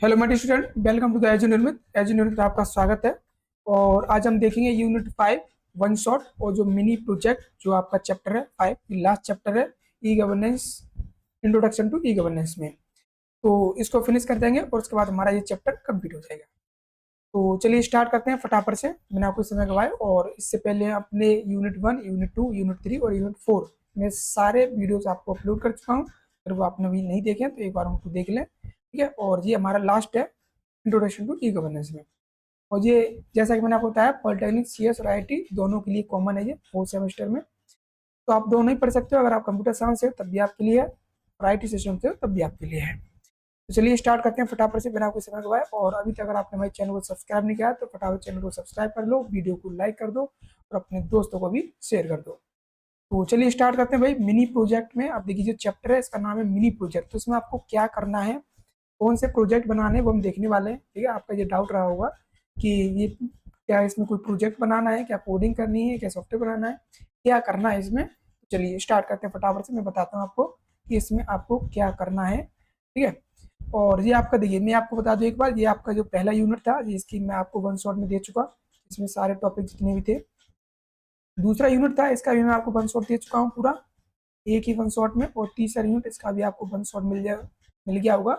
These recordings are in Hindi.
Hello my student, welcome to the Edunirmit में आपका स्वागत है। और आज हम देखेंगे यूनिट 5 वन शॉट और जो मिनी प्रोजेक्ट जो आपका चैप्टर है 5 लास्ट चैप्टर है e governance, introduction to e governance में। तो इसको फिनिश कर देंगे और उसके बाद हमारा ये चैप्टर कंप्लीट हो जाएगा। तो चलिए स्टार्ट करते हैं फटाफट से बिना कोई समय गवाए। और इससे पहले अपने यूनिट 1, यूनिट 2, यूनिट 3 और यूनिट 4 में सारे वीडियोस आपको अपलोड कर चुका हूँ। अगर वो आपने भी नहीं देखे तो एक बार उनको देख लें, ठीक है। और ये हमारा लास्ट है इंट्रोडक्शन टू ई गवर्नेंस में। और ये जैसा कि मैंने आपको बताया पॉलिटेक्निक CS और IIT दोनों के लिए कॉमन है ये 4 सेमेस्टर में। तो आप दोनों ही पढ़ सकते हो। अगर आप कंप्यूटर साइंस से हो तब भी आपके लिए है, और IT सिस्टम से हो तब भी आपके लिए है। तो चलिए स्टार्ट करते हैं फटाफट से बिना कोई समय गवाए। और अभी तक अगर आपने हमारे चैनल को सब्सक्राइब नहीं किया तो फटाफट चैनल को सब्सक्राइब कर लो, वीडियो को लाइक कर दो और अपने दोस्तों को भी शेयर कर दो। तो चलिए स्टार्ट करते हैं भाई मिनी प्रोजेक्ट में। आप देखिए जो चैप्टर है इसका नाम है मिनी प्रोजेक्ट। तो इसमें आपको क्या करना है, कौन से प्रोजेक्ट बनाने हैं वो हम देखने वाले हैं, ठीक है। आपका ये डाउट रहा होगा कि ये क्या इसमें कोई प्रोजेक्ट बनाना है, क्या कोडिंग करनी है, क्या सॉफ्टवेयर बनाना है, क्या करना है इसमें। तो चलिए स्टार्ट करते हैं फटाफट से। मैं बताता हूँ आपको कि इसमें आपको क्या करना है, ठीक है। और ये आपका देखिए मैं आपको बता दूं एक बार, ये आपका जो पहला यूनिट था इसकी मैं आपको वन शॉट में दे चुका। इसमें सारे टॉपिक जितने भी थे। दूसरा यूनिट था इसका भी मैं आपको वन शॉट दे चुका हूँ पूरा, एक ही वन शॉट में। और तीसरा यूनिट इसका भी आपको वन शॉट मिल गया होगा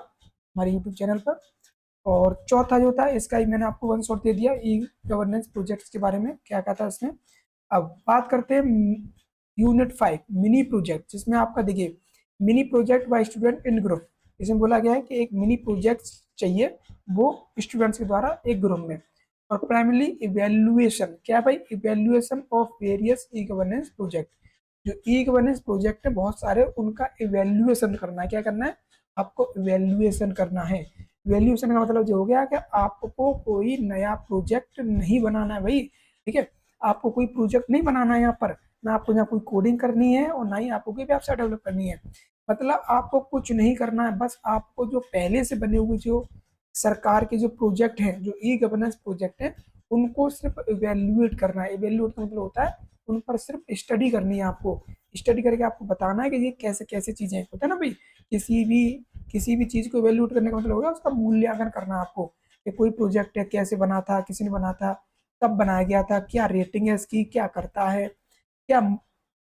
हमारे यूट्यूब चैनल पर। और चौथा जो था इसका ही मैंने आपको वन शॉट दे दिया ई गवर्नेंस प्रोजेक्ट्स के बारे में क्या क्या था इसमें। अब बात करते हैं यूनिट 5 मिनी प्रोजेक्ट, जिसमें आपका देखिए mini project by student in group. इसमें बोला गया है कि एक मिनी प्रोजेक्ट चाहिए वो स्टूडेंट्स के द्वारा एक ग्रुप में। और प्राइमरी इवेल्युएशन क्या है भाई, evaluation of various E governance project. जो ई गवर्नेंस प्रोजेक्ट है बहुत सारे, उनका इवेल्युएशन करना है। क्या करना है आपको, इवेल्युएशन करना है। इवेल्युएशन का मतलब जो हो गया कि आपको कोई नया प्रोजेक्ट नहीं बनाना है भाई, ठीक है। आपको कोई प्रोजेक्ट नहीं बनाना है यहाँ पर, ना आपको यहाँ कोई कोडिंग करनी है और ना ही आपको कोई वेबसाइट डेवलप करनी है। मतलब आपको कुछ नहीं करना है, बस आपको जो पहले से बने हुए जो सरकार के जो प्रोजेक्ट हैं, जो ई गवर्नेंस प्रोजेक्ट है, उनको सिर्फ इवेल्युएट करना है। इवेल्युएट का मतलब होता है उन पर सिर्फ स्टडी करनी है। आपको स्टडी करके आपको बताना है कि ये कैसे कैसे चीजें होता है ना भाई। किसी भी किसी भी चीज को इवेल्युएट करने का मतलब होगा उसका मूल्यांकन करना है आपको, कि कोई प्रोजेक्ट है कैसे बना था, किसी ने बना था, कब बनाया गया था, क्या रेटिंग है इसकी, क्या करता है, क्या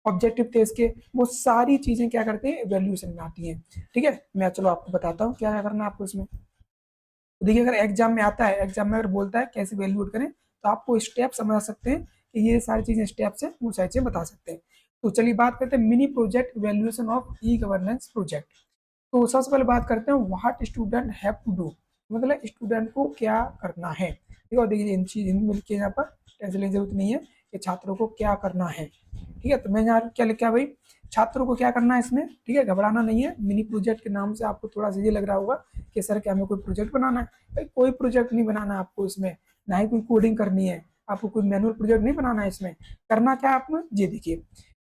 ऑब्जेक्टिव थे इसके। वो सारी चीजें क्या करते हैं, इवेल्यूएशन में आती हैं, ठीक है। मैं चलो आपको बताता हूँ क्या क्या करना है आपको इसमें। तो देखिए अगर एग्जाम में आता है, एग्जाम में अगर बोलता है कैसे इवेल्यूएट करें, तो आपको स्टेप समझा सकते हैं कि ये सारी चीजें स्टेप से वो सारी चीजें बता सकते हैं। तो चलिए बात करते हैं mini project evaluation of e governance project. तो सबसे पहले बात करते हैं what student have to do, मतलब स्टूडेंट को क्या करना है, ठीक है। देखिए इन चीज मिलकर यहाँ पर टेंशन लेने की जरूरत नहीं है कि छात्रों को क्या करना है, ठीक है। तो मैं यहाँ क्या लिखा भाई, छात्रों को क्या करना है इसमें, ठीक है। घबराना नहीं है। मिनी प्रोजेक्ट के नाम से आपको थोड़ा सा ये लग रहा होगा कि सर क्या हमें कोई प्रोजेक्ट बनाना है। भाई कोई प्रोजेक्ट नहीं बनाना है आपको इसमें, ना ही कोई कोडिंग करनी है आपको, कोई मैनुअल प्रोजेक्ट नहीं बनाना है इसमें। करना क्या है आपने, ये देखिए।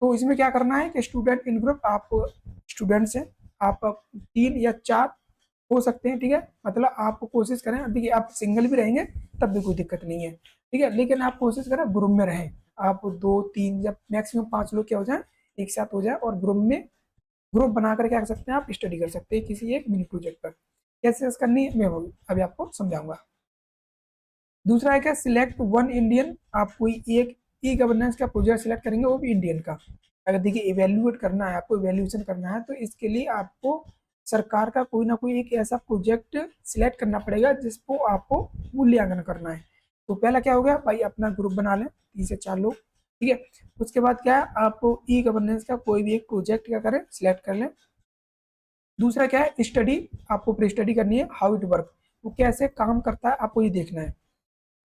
तो इसमें क्या करना है कि स्टूडेंट इन ग्रुप, आप स्टूडेंट्स हैं, आप 3 या 4 हो सकते हैं, ठीक है। मतलब आप कोशिश करें, देखिए आप सिंगल भी रहेंगे तब भी कोई दिक्कत नहीं है, ठीक है। लेकिन आप कोशिश करें ग्रुप में रहें। आप 2 3 या मैक्सिमम 5 लोग क्या हो जाए, एक साथ हो जाए और ग्रुप में ग्रुप बनाकर क्या कर सकते हैं, आप स्टडी कर सकते हैं किसी एक मिनी प्रोजेक्ट पर। कैसे करनी है मैं अभी आपको समझाऊंगा। दूसरा है क्या, सिलेक्ट वन इंडियन। आप कोई एक ई गवर्नेंस का प्रोजेक्ट सिलेक्ट करेंगे, वो भी इंडियन का। अगर देखिए इवेल्युएट करना है आपको, इवेल्यूएशन करना है, तो इसके लिए आपको सरकार का कोई ना कोई एक ऐसा प्रोजेक्ट सिलेक्ट करना पड़ेगा जिसको आपको मूल्यांकन करना है। तो पहला क्या हो गया भाई, अपना ग्रुप बना लें 3 से 4 लोग, ठीक है। उसके बाद क्या है, आप ई गवर्नेंस का कोई भी एक प्रोजेक्ट क्या करें, सिलेक्ट कर लें। दूसरा क्या है, स्टडी। आपको प्री स्टडी करनी है, हाउ इट वर्क, वो कैसे काम करता है आपको ये देखना है।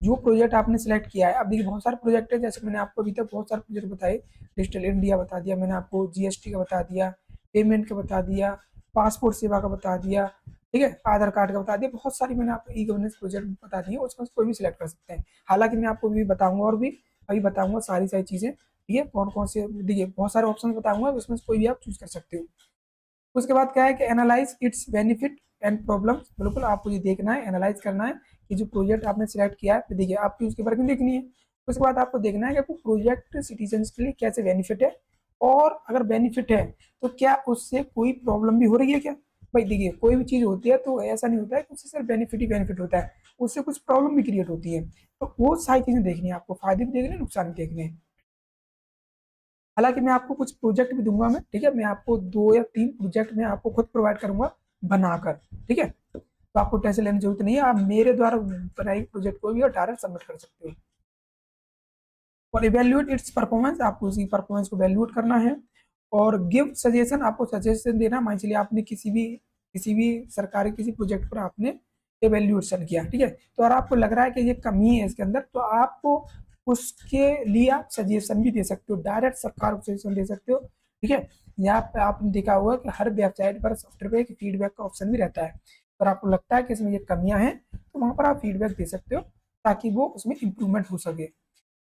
जो प्रोजेक्ट आपने सिलेक्ट किया है, अब देखिए बहुत सारे प्रोजेक्ट है, जैसे मैंने आपको अभी तक बहुत सारे प्रोजेक्ट बताए। डिजिटल इंडिया बता दिया मैंने आपको, GST का बता दिया, पेमेंट का बता दिया, पासपोर्ट सेवा का बता दिया, ठीक है, आधार कार्ड का बता दिया। बहुत सारी मैंने आपको ई गवर्नेंस प्रोजेक्ट बता दिए, उसमें से कोई भी सिलेक्ट कर सकते हैं। हालांकि मैं आपको भी बताऊंगा, और भी अभी बताऊंगा सारी सारी चीजें, ठीक है। कौन कौन से, देखिए बहुत सारे ऑप्शन बताऊंगा, उसमें से कोई भी आप चूज कर सकते हो। उसके बाद क्या है कि analyse it's benefit and problems. बिल्कुल आपको ये देखना है, एनालाइज करना है कि जो प्रोजेक्ट आपने सिलेक्ट किया है, देखिए आपकी उसके बारे में देखनी है। उसके बाद आपको देखना है कि आपको प्रोजेक्ट सिटीजन के लिए कैसे बेनिफिट है, और अगर बेनिफिट है तो क्या उससे कोई प्रॉब्लम भी हो रही है क्या, भाई देखिए कोई भी चीज़ होती है तो ऐसा नहीं होता है कि उससे सिर्फ बेनिफिट ही बेनिफिट होता है, उससे कुछ प्रॉब्लम भी क्रिएट होती है। तो वो सारी चीज़ें देखनी है आपको, फायदे भी देखने हैं, नुकसान भी देखने हैं। हालांकि मैं आपको कुछ प्रोजेक्ट भी दूंगा मैं, ठीक है, मैं आपको 2 या 3 प्रोजेक्ट मैं आपको खुद प्रोवाइड करूंगा बनाकर, ठीक है। तो आपको टेंशन लेने की जरूरत नहीं है, आप मेरे द्वारा बनाए प्रोजेक्ट को भी और डायरेक्ट सबमिट कर सकते हो। और इवेल्युएट इट्स परफॉर्मेंस, आपको उसकी परफॉर्मेंस को वैल्यूएट करना है। और गिव सजेशन, आपको सजेशन देना, मान चलिए आपने किसी भी सरकारी किसी प्रोजेक्ट पर आपने इवेल्युएशन किया, ठीक है, तो अगर आपको लग रहा है कि ये कमी है इसके अंदर, तो आपको उसके लिए आप सजेशन भी दे सकते हो, डायरेक्ट सरकार को सजेशन दे सकते हो, ठीक है। यहाँ पे आपने देखा होगा कि हर वेबसाइट पर सॉफ्टवेयर पे एक फीडबैक का ऑप्शन भी रहता है, अगर आपको लगता है कि इसमें ये कमियां हैं तो वहां पर आप फीडबैक दे सकते हो, ताकि वो उसमें इम्प्रूवमेंट हो सके।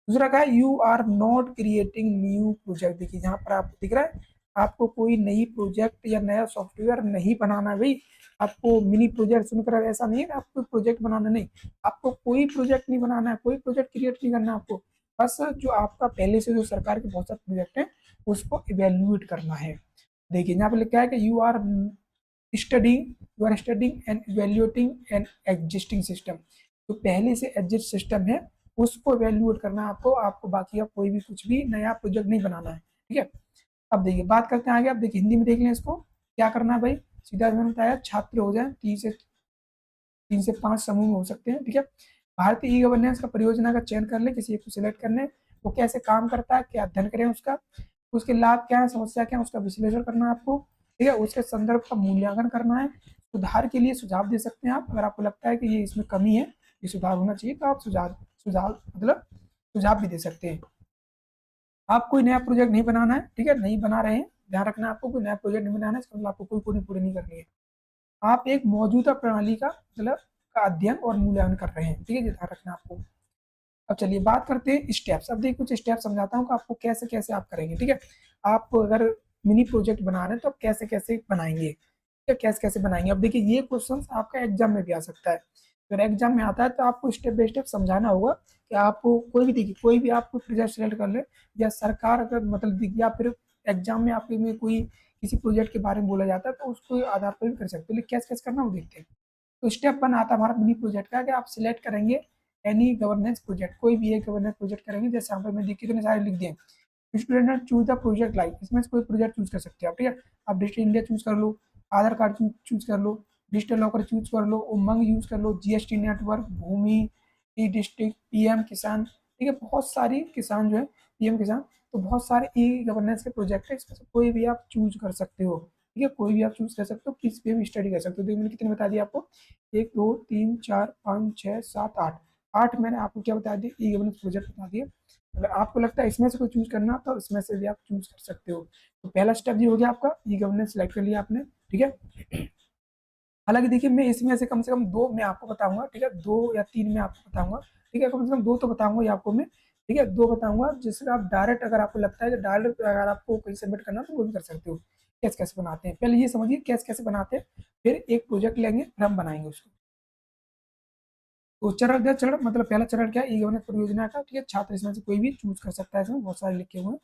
दूसरा क्या है, you are not creating new project, देखिए यहाँ पर आपको दिख रहा है, आपको कोई नई प्रोजेक्ट या नया सॉफ्टवेयर नहीं बनाना है भाई। आपको मिनी प्रोजेक्ट सुनकर ऐसा नहीं है कि आपको प्रोजेक्ट बनाना नहीं, आपको कोई प्रोजेक्ट नहीं बनाना है, कोई प्रोजेक्ट क्रिएट नहीं करना है आपको। बस जो आपका पहले से जो सरकार के बहुत सारे प्रोजेक्ट हैं उसको इवेल्युएट करना है। देखिए यहाँ पे लिखा है कि studying you are studying and evaluating an existing system, जो पहले से एग्जिस्ट सिस्टम है उसको इवेल्युएट करना है आपको, आपको बाकी आप कोई भी कुछ भी नया प्रोजेक्ट नहीं बनाना है, ठीक है। अब देखिए बात करते हैं आगे, अब देखिए हिंदी में देख लें इसको क्या करना है भाई। सीधा मैंने बताया छात्र हो जाए, 3 से 5 समूह में हो सकते हैं, ठीक है। भारतीय ई गवर्नेंस का परियोजना का चयन कर ले, किसी एक को सिलेक्ट करने, वो कैसे काम करता है, क्या अध्ययन करें उसका, उसके लाभ क्या है, समस्या क्या है, उसका विश्लेषण करना है आपको, ठीक है। उसके संदर्भ का मूल्यांकन करना है, सुधार के लिए सुझाव दे सकते हैं आप, अगर आपको लगता है कि ये इसमें कमी है, ये सुधार होना चाहिए, तो आप सुझाव सुझाव मतलब सुझाव भी दे सकते हैं। आप कोई नया प्रोजेक्ट नहीं बनाना है, ठीक है, नहीं बना रहे हैं, ध्यान रखना है आपको, कोई नया प्रोजेक्ट नहीं बनाना है, इसका मतलब आपको कोई पूरी पूरी नहीं करनी है। आप एक मौजूदा प्रणाली का मतलब का अध्ययन और मूल्यांकन कर रहे हैं, ठीक है, ध्यान रखना है आपको। अब चलिए बात करते हैं स्टेप्स, अब देखिए कुछ स्टेप समझाता हूँ कि आपको कैसे कैसे आप करेंगे, ठीक है। आप अगर मिनी प्रोजेक्ट बना रहे हैं तो आप कैसे कैसे बनाएंगे, ठीक है, कैसे कैसे बनाएंगे। अब देखिए ये क्वेश्चन आपका एग्जाम में भी आ सकता है, अगर एग्जाम में आता है तो आपको स्टेप बाय स्टेप समझाना होगा कि आपको कोई भी देखिए कोई भी आप कोई प्रोजेक्ट सेलेक्ट कर ले, या सरकार अगर मतलब या फिर एग्जाम में आपके में कोई किसी प्रोजेक्ट के बारे में बोला जाता है तो उसको आधार पर भी कर सकते हो, लेकिन कैसे कैसे करना वो देखते हैं। तो स्टेप 1 आता है हमारा मिनी प्रोजेक्ट का, कि आप सिलेक्ट करेंगे एनी गवर्नेंस प्रोजेक्ट, कोई भी एक गवर्नेंस प्रोजेक्ट करेंगे, जैसे यहाँ पर मैं कितने सारे लिख दिए। Student choose the project like, इसमें से कोई प्रोजेक्ट चूज कर सकते हैं आप, ठीक है। आप डिजिटल इंडिया चूज कर लो, आधार कार्ड चूज कर लो, डिजिटल लॉकर चूज कर लो, उमंग यूज कर लो, जीएसटी नेटवर्क, भूमि, ई डिस्ट्रिक्ट, पीएम किसान, ठीक है, बहुत सारी किसान जो है पीएम किसान, तो बहुत सारे ई गवर्नेंस के प्रोजेक्ट है, इसमें से कोई भी आप चूज कर सकते हो, ठीक है, कोई भी आप चूज कर सकते हो, किस पे भी स्टडी कर सकते हो। देखिए मैंने कितने बता दिया आपको, 1 2 3 4 5 6 7 8, 8 मैंने आपको क्या बता दिया, ई गवर्नेंस प्रोजेक्ट बता दिए। अगर आपको लगता है इसमें से कोई चूज करना तो इसमें से भी आप चूज कर सकते हो। तो पहला स्टेप ये हो गया आपका, ई गवर्नेंस सेलेक्ट कर लिया आपने, ठीक है। हालांकि देखिए मैं इसमें से कम 2 मैं आपको बताऊंगा, ठीक है, 2 या 3 मैं आपको बताऊंगा, ठीक है, कम से कम 2 तो बताऊंगा ये आपको मैं, ठीक है, 2 बताऊंगा जिससे आप डायरेक्ट, अगर आपको लगता है कि डायरेक्ट अगर आपको कहीं सबमिट करना तो वो भी कर सकते हो। कैसे कैसे बनाते हैं, पहले ये समझिए कैसे कैसे बनाते हैं, फिर एक प्रोजेक्ट लेंगे फिर हम बनाएंगे उसको। तो चरण दर चरण मतलब पहला चरण क्या है, ई गवर्नेंस परियोजना का, ठीक है, छात्र इसमें से कोई भी चूज कर सकता है, इसमें बहुत सारे लिखे हुए हैं,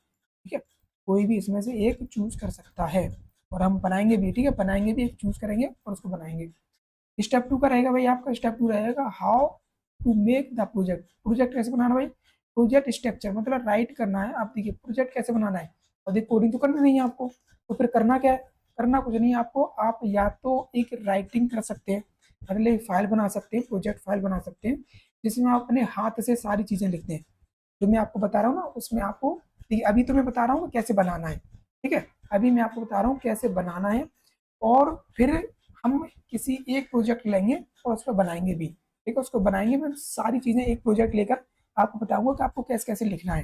ठीक है, कोई भी इसमें से एक चूज कर सकता है, और हम बनाएंगे भी, ठीक है, बनाएंगे भी, एक चूज करेंगे और उसको बनाएंगे। स्टेप 2 का रहेगा भाई, आपका स्टेप 2 रहेगा how to make the project, project कैसे बनाना भाई, प्रोजेक्ट स्ट्रक्चर मतलब राइट करना है, आप देखिए प्रोजेक्ट कैसे बनाना है, और देखिए कोडिंग तो करना नहीं है आपको, तो फिर करना क्या है, करना कुछ नहीं है आपको, आप या तो एक राइटिंग कर सकते हैं, मतलब एक फाइल बना सकते हैं, प्रोजेक्ट फाइल बना सकते हैं, जिसमें आप अपने हाथ से सारी चीजें लिखते हैं, जो मैं आपको बता रहा हूँ ना उसमें आपको, ठीक है, अभी तो मैं बता रहा हूँ कैसे बनाना है, ठीक है, अभी मैं आपको बता रहा हूँ कैसे बनाना है, और फिर हम किसी एक प्रोजेक्ट लेंगे और उसको बनाएंगे भी, ठीक है, उसको बनाएंगे, मैं सारी चीजें एक प्रोजेक्ट लेकर आपको बताऊंगा कि आपको कैसे कैसे लिखना है।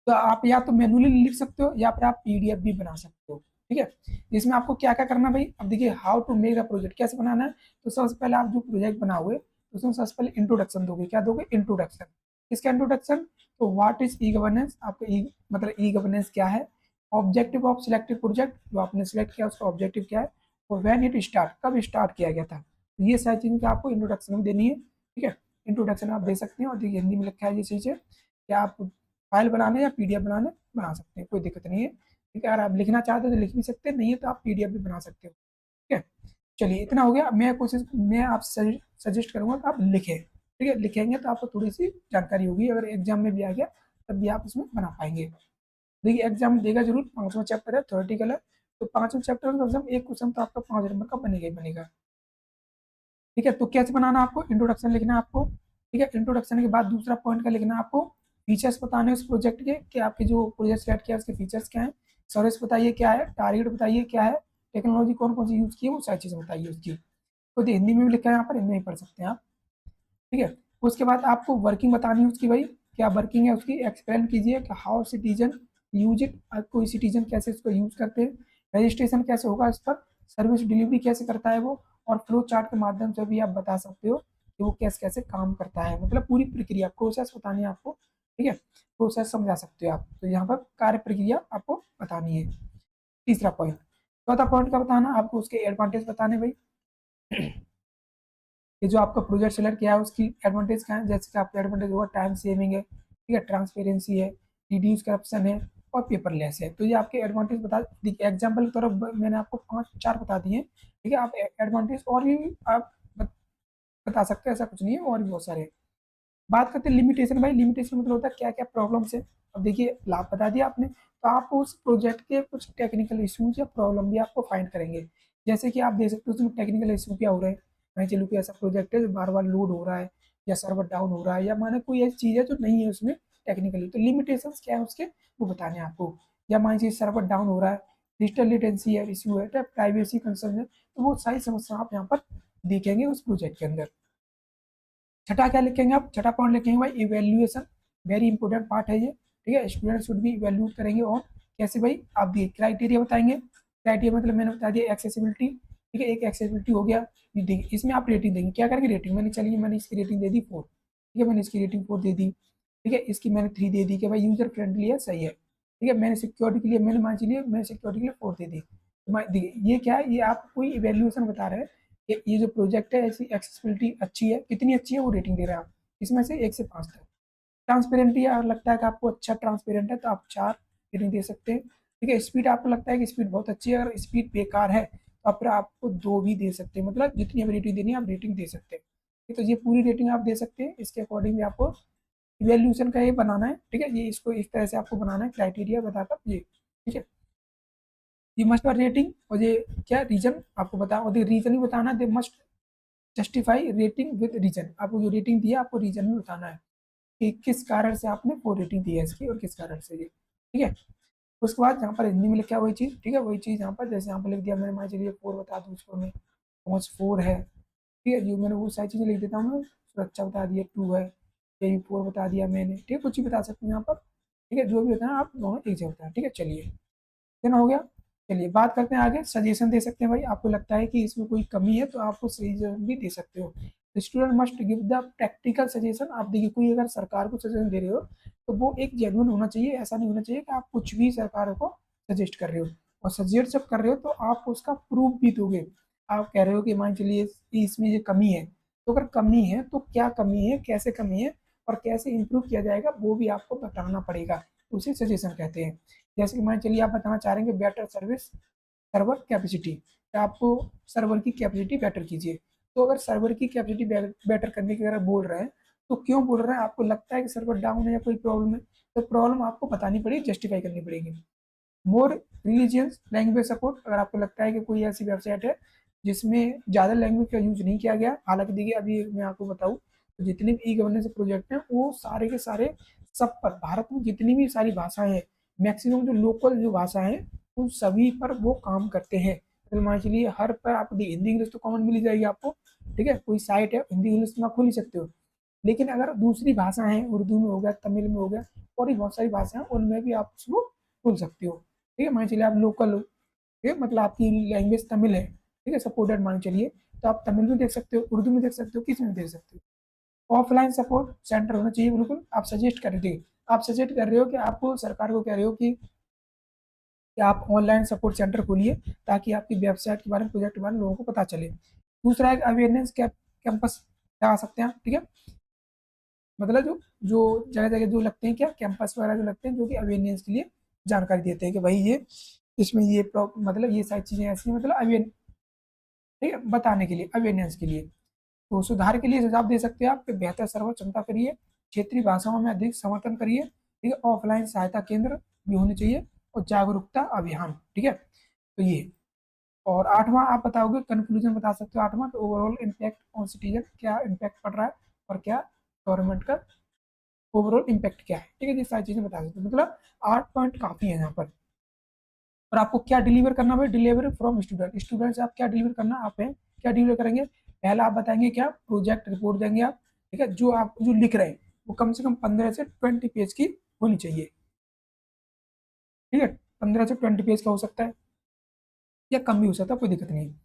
तो आप या तो मैनुअली लिख सकते हो या फिर आप पीडीएफ भी बना सकते हो, ठीक है। इसमें आपको क्या क्या करना है भाई, अब देखिए how to make a project कैसे बनाना है, तो सबसे पहले आप जो प्रोजेक्ट बनाओगे तो उसमें सबसे पहले इंट्रोडक्शन दोगे, क्या दोगे, इंट्रोडक्शन, किसका इंट्रोडक्शन, तो व्हाट इज ई गवर्नेंस, आपका ई मतलब ई गवर्नेंस क्या है, ऑब्जेक्टिव ऑफ सिलेक्टेड प्रोजेक्ट, जो आपने सिलेक्ट किया उसका ऑब्जेक्टिव क्या है, और व्हेन इट स्टार्ट, कब स्टार्ट किया गया था, तो ये सारी चीजें क्या आपको इंट्रोडक्शन में देनी है, ठीक है, इंट्रोडक्शन आप दे सकते हैं, और देखिए हिंदी में लिखा है ये चीजें, क्या आप फाइल बनाने या पीडीएफ बनाने बना सकते हैं, कोई दिक्कत नहीं है, ठीक है, अगर आप लिखना चाहते हो तो लिख भी सकते हैं, नहीं है तो आप पीडीएफ भी बना सकते हो। ठीक है, चलिए इतना हो गया। मैं आपसे सजेस्ट करूंगा कि आप लिखें, ठीक है, लिखेंगे तो आपको थोड़ी सी जानकारी होगी, अगर एग्जाम में भी आ गया तब भी आप उसमें बना पाएंगे। देखिए एग्जाम देगा जरूर, 5वां चैप्टर है, थ्योरेटिकल है, तो 5वें चैप्टर में एग्जाम एक क्वेश्चन तो आपका 5 नंबर का बनेगा ही बनेगा। ठीक है, तो कैसे बनाना आपको, इंट्रोडक्शन लिखना है आपको। ठीक है, इंट्रोडक्शन के बाद दूसरा पॉइंट का लिखना है आपको, फीचर्स बताने हैं उस प्रोजेक्ट के, कि आपके जो प्रोजेक्ट स्टार्ट किया है उसके फीचर्स क्या है, सर्विस बताइए क्या है, टारगेट बताइए क्या है, टेक्नोलॉजी कौन कौन सी यूज़ की है, वो सारी चीज़ें बताइए उसकी। तो हिंदी में भी लिखा है यहाँ पर, हिंदी में पढ़ सकते हैं आप। ठीक है, उसके बाद आपको वर्किंग बतानी है उसकी, भाई क्या वर्किंग है उसकी, एक्सप्लेन कीजिए कि हाउ सिटीजन यूज इट, कोई सिटीजन कैसे इसको यूज करते हैं, रजिस्ट्रेशन कैसे होगा इस पर, सर्विस डिलीवरी कैसे करता है वो, और फ्लो चार्ट के माध्यम से भी आप बता सकते हो कि वो कैसे कैसे काम करता है, मतलब पूरी प्रक्रिया प्रोसेस बतानी है आपको। ठीक है, प्रोसेस समझा सकते हो आप, तो यहाँ पर कार्य प्रक्रिया आपको बतानी है। तीसरा पॉइंट, चौथा पॉइंट का बताना आपको, उसके एडवांटेज बताने भाई, ये जो आपका प्रोजेक्ट सेलेक्ट किया है उसकी एडवांटेज क्या है, जैसे कि आपका एडवांटेज होगा टाइम सेविंग है, ठीक है, ट्रांसपेरेंसी है, रिड्यूस करप्शन है, और पेपरलेस है। तो ये आपके एडवांटेज बता, एग्जाम्पल की तरफ मैंने आपको 5 4 बता दिए, ठीक है, आप एडवांटेज और भी आप बता सकते हैं, ऐसा कुछ नहीं है, और भी बहुत सारे। बात करते हैं लिमिटेशन, भाई लिमिटेशन मतलब होता है क्या क्या प्रॉब्लम्स है। अब देखिए लाभ बता दिया आपने, तो आप उस प्रोजेक्ट के कुछ टेक्निकल इश्यूज या प्रॉब्लम भी आपको फाइंड करेंगे, जैसे कि आप देख सकते हो उसमें टेक्निकल इशू क्या हो रहे हैं, मैं चलूँ कि ऐसा प्रोजेक्ट है जो बार बार लोड हो रहा है, या सर्वर डाउन हो रहा है, या माने कोई ऐसी चीज़ है जो नहीं है उसमें टेक्निकली, तो लिमिटेशन क्या है उसके, वो बताने हैं आपको। या मान लीजिए सर्वर डाउन हो रहा है, डिजिटल लिटेंसी है, इशू है, प्राइवेसी कंसर्न है, तो वो सारी समस्या आप यहाँ पर देखेंगे उस प्रोजेक्ट के अंदर। छठा क्या लिखेंगे आप, छठा पॉइंट लिखेंगे भाई इवेल्युएशन, वेरी इंपॉर्टेंट पार्ट है ये। ठीक है, स्टूडेंट शुड भी इवेल्यूट करेंगे, और कैसे भाई आप दिए क्राइटेरिया बताएंगे, क्राइटेरिया मतलब मैंने बता दिया एक्सेसिबिलिटी। ठीक है, एक एक्सेसिबिलिटी हो गया, ये देखिए इसमें आप रेटिंग देंगे, क्या करेंगे रेटिंग, मैंने चलिए मैंने इसकी रेटिंग दे दी 4, ठीक है, मैंने इसकी रेटिंग 4 दे दी। ठीक है, इसकी मैंने 3 दे दी कि भाई यूजर फ्रेंडली है, सही है। ठीक है, मैंने सिक्योरिटी के लिए, मैंने मान चलिए मैंने सिक्योरिटी के लिए 4 दे दी, तो देखिए ये क्या है, ये आप कोई इवेल्यूएशन बता रहे हैं, ये जो प्रोजेक्ट है ऐसी एक्सेसिबिलिटी अच्छी है, कितनी अच्छी है वो रेटिंग दे रहे हैं आप, इसमें से 1 से 5 तक। ट्रांसपेरेंटी अगर लगता है कि आपको अच्छा ट्रांसपेरेंट है तो आप 4 रेटिंग दे सकते हैं। ठीक है, स्पीड आपको लगता है कि स्पीड बहुत अच्छी है, अगर स्पीड बेकार है तो फिर आपको 2 भी दे सकते हैं, मतलब जितनी अब रेटिंग देनी है आप रेटिंग दे सकते हैं। ठीक है, तो ये पूरी रेटिंग आप दे सकते हैं, इसके अकॉर्डिंग भी आपको इवेल्यूशन का ये बनाना है। ठीक है, ये इसको इस तरह से आपको बनाना है, क्राइटेरिया बताकर ये। ठीक है, ये मस्ट रेटिंग, और ये क्या रीजन आपको बता, और रीजन ही बताना, they must justify rating with reason, आपको जो रेटिंग दिया आपको रीजन भी बताना है कि किस कारण से आपने 4 रेटिंग दी है इसकी, और किस कारण से ये। ठीक है, उसके बाद यहाँ पर हिंदी में लिखा वही चीज़, ठीक है, वही चीज़ यहाँ पर जैसे यहाँ पर लिख दिया मैंने, मान चलिए 4 बता दूँ उसको मैं, पहुँच 4 है। ठीक है, जो मैंने वो सारी चीज़ें लिख देता हूँ मैं, सुरक्षा बता दिया 2 है, ये भी 4 बता दिया मैंने। ठीक है, कुछ भी बता सकते हैं यहाँ पर। ठीक है, जो भी होता है आप दोनों एक जगह बताएं। ठीक है, चलिए इतना हो गया। चलिए बात करते हैं आगे, सजेशन दे सकते हैं भाई, आपको लगता है कि इसमें कोई कमी है तो आप वो सजेशन भी दे सकते हो। Student must give the practical suggestion, आप देखिए कोई अगर सरकार को सजेशन दे रहे हो तो वो एक जेन्युइन होना चाहिए, ऐसा नहीं होना चाहिए कि आप कुछ भी सरकार को सजेस्ट कर रहे हो, और सजेस्ट जब कर रहे हो तो आप उसका प्रूफ भी दोगे। आप कह रहे हो कि मान चलिए इसमें ये कमी है, तो अगर कमी है तो क्या कमी है, कैसे कमी है, और कैसे इम्प्रूव किया जाएगा वो भी आपको बताना पड़ेगा, उसे सजेशन कहते हैं। जैसे कि मान चलिए आप बताना चाह रहे हैं कि बेटर सर्विस सर्वर कैपेसिटी, तो आपको सर्वर की कैपेसिटी बेटर कीजिए, तो अगर सर्वर की कैपेसिटी बेटर करने की अगर बोल रहे हैं, तो क्यों बोल रहे हैं, आपको लगता है कि सर्वर डाउन है या कोई प्रॉब्लम है, तो प्रॉब्लम आपको बतानी पड़ेगी, जस्टिफाई करनी पड़ेगी। मोर रिलीजियंस लैंग्वेज सपोर्ट, अगर आपको लगता है कि कोई ऐसी वेबसाइट है जिसमें ज़्यादा लैंग्वेज का यूज नहीं किया गया, हालांकि देखिए अभी मैं आपको बताऊँ तो जितने भी ई गवर्नेंस प्रोजेक्ट हैं वो सारे के सारे सब पर, भारत में जितनी भी सारी भाषाएं हैं, मैक्सिमम जो लोकल जो भाषा है उन सभी पर वो काम करते हैं। तो मान चलिए हर पर आप हिंदी इंग्लिश तो कॉमन मिल ही जाएगी आपको। ठीक है, कोई साइट है हिंदी इंग्लिश में आप खोल ही सकते हो, लेकिन अगर दूसरी भाषा है, उर्दू में हो गया, तमिल में हो गया, और भी बहुत सारी भाषा हैं उनमें भी आप उसको खोल सकते हो। ठीक है, मान चलिए आप लोकल हो, ठीक है, मतलब आपकी लैंग्वेज तमिल है, ठीक है, सपोर्टेड मान चलिए, तो आप तमिल में देख सकते हो, उर्दू में देख सकते हो, किस में देख सकते हो। ऑफलाइन सपोर्ट सेंटर होना चाहिए, बिल्कुल आप सजेस्ट कर रहे थे, आप सजेस्ट कर रहे हो कि आपको सरकार को कह रहे हो कि आप ऑनलाइन सपोर्ट सेंटर खोलिए, ताकि आपकी वेबसाइट के बारे में, प्रोजेक्ट के बारे में लोगों को पता चले। दूसरा एक अवेयरनेस कैंपस लगा सकते हैं आप। ठीक है, मतलब जो जो जगह जगह जो लगते हैं क्या कैंपस वगैरह जो लगते हैं, जो कि अवेयरनेस के लिए जानकारी देते हैं कि भाई ये इसमें ये मतलब ये सारी चीज़ें ऐसी हैं, मतलब अवेयर ठीक है, बताने के लिए, अवेयरनेस के लिए। तो सुधार के लिए सुझाव दे सकते हैं आप कि बेहतर सर्वर क्षमता करिए, क्षेत्रीय भाषाओं में अधिक समर्थन करिए, ठीक है, ऑफलाइन सहायता केंद्र भी होने चाहिए, और जागरूकता अभियान, ठीक है। तो ये, और आठवां आप बताओगे, कंक्लूजन बता सकते हो आठवां, तो ओवरऑल इम्पैक्ट ऑन सिटीजन, क्या इम्पैक्ट पड़ रहा है और क्या गवर्नमेंट का ओवरऑल इम्पैक्ट क्या है, ठीक है, ये सारी चीजें बता सकते हो। मतलब 8 पॉइंट काफी है यहाँ पर। और आपको क्या डिलीवर करना है, डिलीवर फ्रॉम स्टूडेंट, स्टूडेंट से आप क्या डिलीवर करना आप है, क्या डिलीवर करेंगे, पहला आप बताएंगे क्या, प्रोजेक्ट रिपोर्ट देंगे आप, ठीक है, जो आप जो लिख रहे हैं वो कम से कम 15 से 20 पेज की होनी चाहिए, ठीक है, 15 से 20 पेज का हो सकता है या कम भी हो सकता है, कोई दिक्कत नहीं है।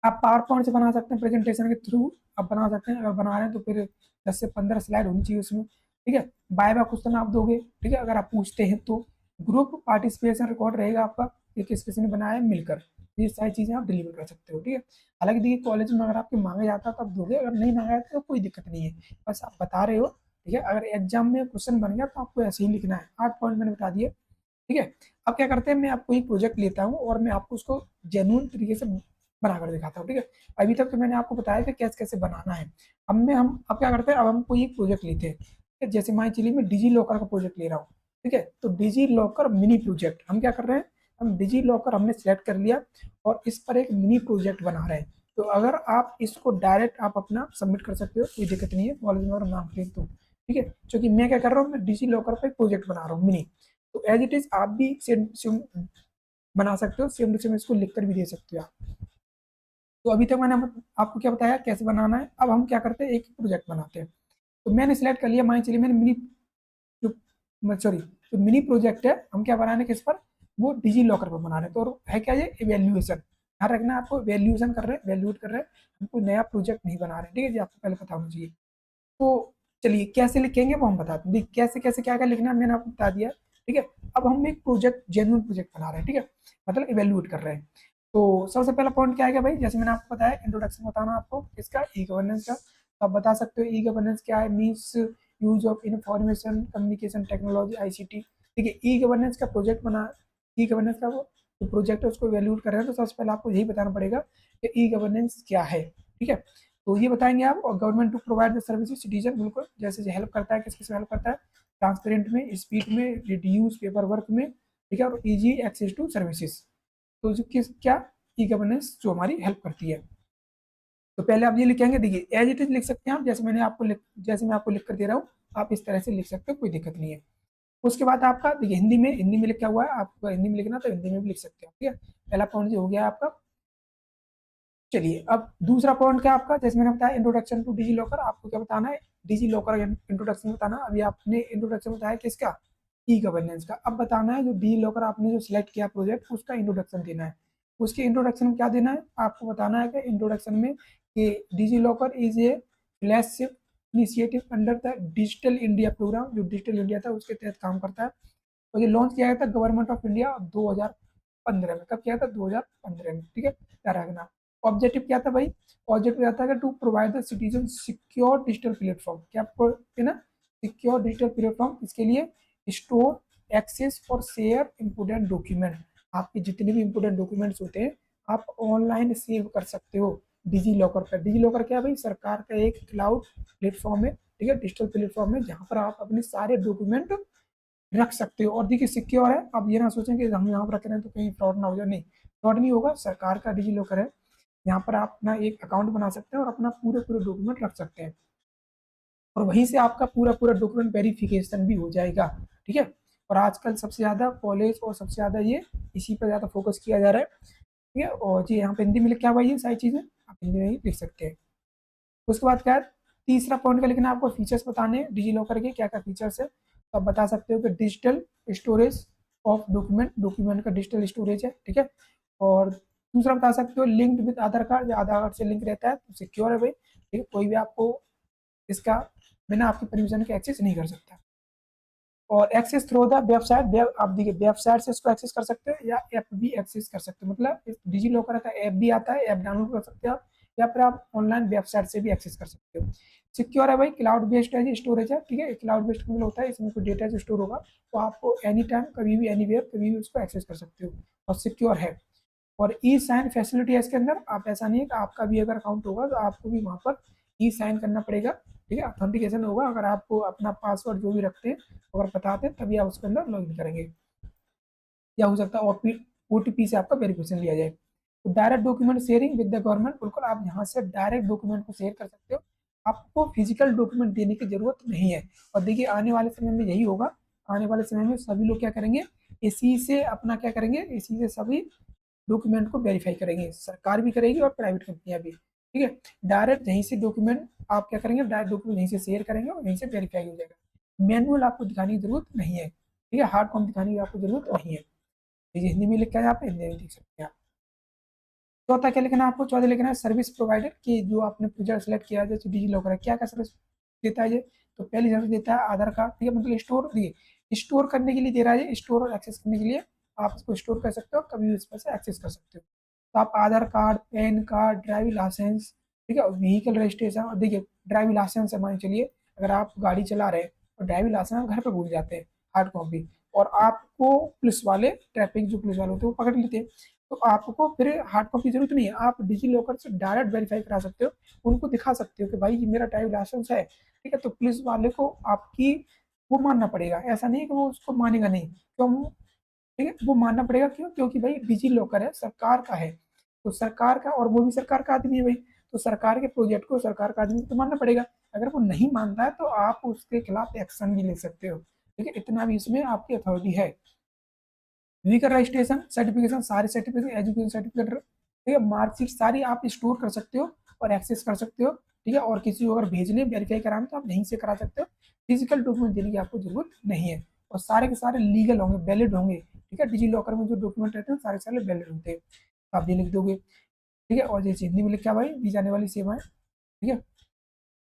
आप पावर पॉइंट से बना सकते हैं, प्रेजेंटेशन के थ्रू आप बना सकते हैं, अगर बना रहे हैं तो फिर 10 से 15 स्लाइड होनी चाहिए उसमें, ठीक है। बाय क्वेश्चन आप दोगे, ठीक है, अगर आप पूछते हैं तो ग्रुप पार्टिसिपेशन रिकॉर्ड रहेगा आपका कि किस किसी ने बनाया है मिलकर, ये सारी चीज़ें आप डिलीवर कर सकते हो, ठीक है। हालांकि देखिए कॉलेज में अगर आपके मांगे जाता है तो आप दोगे, अगर नहीं मांगा जाता तो कोई दिक्कत नहीं है, बस आप बता रहे हो, ठीक है। अगर एग्जाम में क्वेश्चन बन गया तो आपको ऐसे ही लिखना है, 8 पॉइंट मैंने बता दिए, ठीक है। अब क्या करते हैं, मैं आपको एक प्रोजेक्ट लेता हूँ और मैं आपको उसको जेन्युइन तरीके से बनाकर दिखाता हूँ, ठीक है। अभी तक तो मैंने आपको बताया कि कैसे कैसे बनाना है। अब क्या करते हैं, अब हम कोई एक प्रोजेक्ट लेते हैं, ठीक है? जैसे मान चलिए मैं डिजी लॉकर का प्रोजेक्ट ले रहा हूँ, ठीक है। तो डिजी लॉकर मिनी प्रोजेक्ट हम क्या कर रहे हैं, हम डिजी लॉकर हमने सेलेक्ट कर लिया और इस पर एक मिनी प्रोजेक्ट बना रहे हैं। तो अगर आप इसको डायरेक्ट आप अपना सबमिट कर सकते हो, कोई दिक्कत नहीं है, कॉलेज में अगर नाम क्लिक तो, ठीक है। क्योंकि मैं क्या कर रहा हूँ, मैं डिजी लॉकर पर एक प्रोजेक्ट बना रहा हूँ मिनी, तो एज इट इज आप भी सेम बना सकते हो, सेम टू सेम इसको लिख कर भी दे सकते हो आप। तो अभी तक मैंने आपको क्या बताया कैसे बनाना है, अब हम क्या करते हैं, एक प्रोजेक्ट बनाते हैं। तो मैंने सिलेक्ट कर लिया, मान चलिए मैंने मिनी, जो सॉरी, जो मिनी प्रोजेक्ट है हम क्या बना रहे हैं, किस पर, वो डिजी लॉकर पर बना रहे हैं। तो है क्या, ये इवेल्युएशन, ध्यान रखना है आपको, वैल्यूएशन कर रहे हैं, वैल्यूएट कर रहे हैं, हमको नया प्रोजेक्ट नहीं बना रहे हैं, ठीक है जी, आपको पहले पता होना चाहिए। तो चलिए कैसे लिखेंगे वो हम बताते हैं, देखिए कैसे कैसे क्या क्या लिखना है मैंने आपको बता दिया, ठीक है। अब हम एक प्रोजेक्ट, जेन्युइन प्रोजेक्ट बना रहे हैं, ठीक है, मतलब इवेल्युएट कर रहे हैं। तो सबसे पहला पॉइंट क्या है भाई, जैसे मैंने आपको बताया, इंट्रोडक्शन बताना आपको इसका, ई गवर्नेंस का। तो आप बता सकते हो ई गवर्नेंस क्या है, means use of information communication technology, ICT, ठीक है। ई गवर्नेंस का प्रोजेक्ट बना, ई गवर्नेंस का वो जो प्रोजेक्ट है उसको इवेल्युएट कर रहे हैं, तो सबसे पहले आपको यही बताना पड़ेगा कि ई गवर्नेंस क्या है, ठीक है। तो ये बताएंगे आप, और government to provide the services citizen, बिल्कुल जैसे हेल्प करता है, किस किस हेल्प करता है, ट्रांसपेरेंट में, स्पीड में, रिड्यूस पेपर वर्क में, ठीक है, और इजी एक्सेस टू सर्विसेज। तो जो किस क्या, ई गवर्नेंस जो हमारी हेल्प करती है। तो पहले आप ये लिखेंगे, देखिए एज इट इज लिख सकते हैं आप, जैसे मैं आपको लिख कर दे रहा हूँ, आप इस तरह से लिख सकते हो, कोई दिक्कत नहीं है। उसके बाद आपका देखिए हिंदी में लिखा हुआ है, आपको हिंदी में लिखना तो हिंदी में भी लिख सकते हो, ठीक है। पहला पॉइंट जो हो गया आपका। चलिए अब दूसरा पॉइंट क्या आपका, जैसे मैंने बताया इंट्रोडक्शन टू डिजी लॉकर, आपको क्या बताना है, डिजी लॉकर इंट्रोडक्शन बताना। अभी आपने इंट्रोडक्शन बताया किसका, ई गवर्नेंस का। अब बताना है जो डिजी लॉकर आपने जो सिलेक्ट किया प्रोजेक्ट, उसका इंट्रोडक्शन देना है। उसके इंट्रोडक्शन में क्या देना है, आपको बताना है कि इंट्रोडक्शन में कि DigiLocker is a flagship initiative under the digital India programme, जो डिजिटल इंडिया था उसके तहत काम करता है, और ये लॉन्च किया गया था गवर्नमेंट ऑफ इंडिया 2015 में। कब किया था, 2015 में, ठीक है, क्या रखना। ऑब्जेक्टिव क्या था भाई, ऑब्जेक्टिव रहता है to provide the citizen secure digital platform, क्या है ना, सिक्योर डिजिटल प्लेटफॉर्म, इसके लिए स्टोर, एक्सेस और शेयर इंपोर्टेंट डॉक्यूमेंट, आपके जितने भी इंपोर्टेंट डॉक्यूमेंट्स होते हैं आप ऑनलाइन सेव कर सकते हो डिजी लॉकर पर। डिजी लॉकर क्या है भाई, सरकार का एक क्लाउड प्लेटफॉर्म है, ठीक है, डिजिटल प्लेटफॉर्म है, जहाँ पर आप अपने सारे डॉक्यूमेंट रख सकते हो। और देखिए सिक्योर है, आप ये ना सोचें कि हम यहाँ पर रख रहे हैं तो कहीं फ्रॉड ना हो जाए, नहीं, फ्रॉड नहीं होगा, सरकार का डिजी लॉकर है, यहाँ पर आप अपना एक अकाउंट बना सकते हैं और अपना पूरे पूरे डॉक्यूमेंट रख सकते हैं, और वहीं से आपका पूरा पूरा डॉक्यूमेंट वेरिफिकेशन भी हो जाएगा, ठीक है। और आजकल सबसे ज़्यादा कॉलेज और सबसे ज़्यादा ये इसी पर ज़्यादा फोकस किया जा रहा है, ठीक है। और जी यहाँ पे हिंदी में लिख क्या हुआ, ये सारी चीज़ें आप हिंदी में ही लिख सकते हैं। उसके बाद क्या है, तीसरा पॉइंट का लिखना है आपको, फीचर्स बताने हैं डिजी लॉकर के क्या क्या फीचर्स है। तो आप बता सकते हो कि digital storage of document, document का डिजिटल स्टोरेज है, ठीक है। और दूसरा बता सकते हो linked with Aadhaar card, Aadhaar card से लिंक रहता है तो सिक्योर है भाई, ठीक है, कोई भी आपको इसका बिना आपकी परमिशन के एक्सेस नहीं कर सकता। और एक्सेस थ्रू द वेबसाइट, आप देखिए वेबसाइट से इसको एक्सेस कर सकते हो या ऐप भी एक्सेस कर सकते हो, मतलब डिजी लॉकर का ऐप भी आता है, ऐप डाउनलोड कर सकते हो आप, या फिर आप ऑनलाइन वेबसाइट से भी एक्सेस कर सकते हो। सिक्योर है भाई, क्लाउड बेस्ड है, स्टोरेज है, ठीक है, क्लाउड बेस्ड मतलब होता है इसमें कोई डेटा जो स्टोर होगा तो आपको एनी टाइम कभी भी एनीवेयर कभी भी उसको एक्सेस कर सकते हो, और सिक्योर है। और ई साइन फैसिलिटी है इसके अंदर, आप ऐसा नहीं है कि आपका भी अगर अकाउंट होगा तो आपको भी वहाँ पर ई साइन करना पड़ेगा, ठीक है, ऑथेंटिकेशन होगा। अगर आपको अपना पासवर्ड जो भी रखते हैं अगर बताते हैं तभी आप उसके अंदर लॉगिन करेंगे, या हो सकता है ओटीपी से आपका वेरिफिकेशन लिया जाए। तो direct document sharing with the government, बिल्कुल आप यहाँ से डायरेक्ट डॉक्यूमेंट को शेयर कर सकते हो, आपको फिजिकल डॉक्यूमेंट देने की जरूरत नहीं है। और देखिए आने वाले समय में यही होगा, आने वाले समय में सभी लोग क्या करेंगे, इसी से अपना क्या करेंगे, इसी से सभी डॉक्यूमेंट को वेरीफाई करेंगे, सरकार भी करेगी और प्राइवेट कंपनियां भी, ठीक है। डायरेक्ट यहीं से डॉक्यूमेंट आप क्या करेंगे, डायरेक्ट डॉक्यूमेंट यहीं से शेयर करेंगे और यहीं से वेरीफाई हो जाएगा। मैनुअल आपको दिखाने की जरूरत नहीं है, ठीक है, हार्ड कॉपी दिखाने की आपको जरूरत नहीं है। देखिए हिंदी में लिखा है यहाँ पे, हिंदी में देख सकते हैं आप। चौथा क्या लिखना है आपको, चौथा लिखना है सर्विस प्रोवाइडर की, जो आपने प्रोजेक्ट सेलेक्ट किया है जैसे डिजी लॉकर है, क्या क्या सर्विस देता है ये। तो पहली सर्विस देता है आधार कार्ड, ठीक है, मतलब स्टोर, देखिए स्टोर करने के लिए दे रहा है, स्टोर और एक्सेस करने के लिए आप इसको स्टोर कर सकते हो, कभी इस पर से एक्सेस कर सकते हो। तो आप Aadhaar card, PAN card, driving licence, ठीक है, व्हीकल रजिस्ट्रेशन। और देखिए ड्राइविंग लाइसेंस है, मान चलिए अगर आप गाड़ी चला रहे हैं और ड्राइविंग लाइसेंस घर पर भूल जाते हैं, हार्ड कॉपी, और आपको पुलिस वाले, ट्रैफिक जो पुलिस वाले होते हैं वो पकड़ लेते हैं, तो आपको फिर हार्ड कॉपी की जरूरत नहीं है, आप डिजी लॉकर से डायरेक्ट वेरीफाई करा सकते हो, उनको दिखा सकते हो कि भाई ये मेरा ड्राइविंग लाइसेंस है, ठीक है। तो पुलिस वाले को आपकी वो मानना पड़ेगा, ऐसा नहीं है कि वो उसको मानेगा नहीं, क्यों, ठीक है, वो मानना पड़ेगा, क्यों, क्योंकि भाई डिजी लॉकर है, सरकार का है, तो सरकार का, और वो भी सरकार का आदमी है भाई, तो सरकार के प्रोजेक्ट को सरकार का आदमी को तो मानना पड़ेगा। अगर वो नहीं मानता है तो आप उसके खिलाफ एक्शन भी ले सकते हो, ठीक है, इतना भी इसमें आपकी अथॉरिटी है। व्हीकल रजिस्ट्रेशन सर्टिफिकेशन, सारे सर्टिफिकेशन, एजुकेशन सर्टिफिकेट, ठीक है, मार्कशीट सारी आप स्टोर कर सकते हो और एक्सेस कर सकते हो, ठीक है। और किसी को अगर भेजने वेरीफाई कराना तो आप यहीं से करा सकते हो, फिजिकल डॉक्यूमेंट देने की आपको जरूरत नहीं है, और सारे के सारे लीगल होंगे, वैलिड होंगे, ठीक है। डिजी लॉकर में जो डॉक्यूमेंट रहते हैं सारे सारे वैलिड होते हैं, तो आप ये लिख दोगे, ठीक है। और जैसे हिंदी में लिखा भाई दी जाने वाली सेवाएं, ठीक है।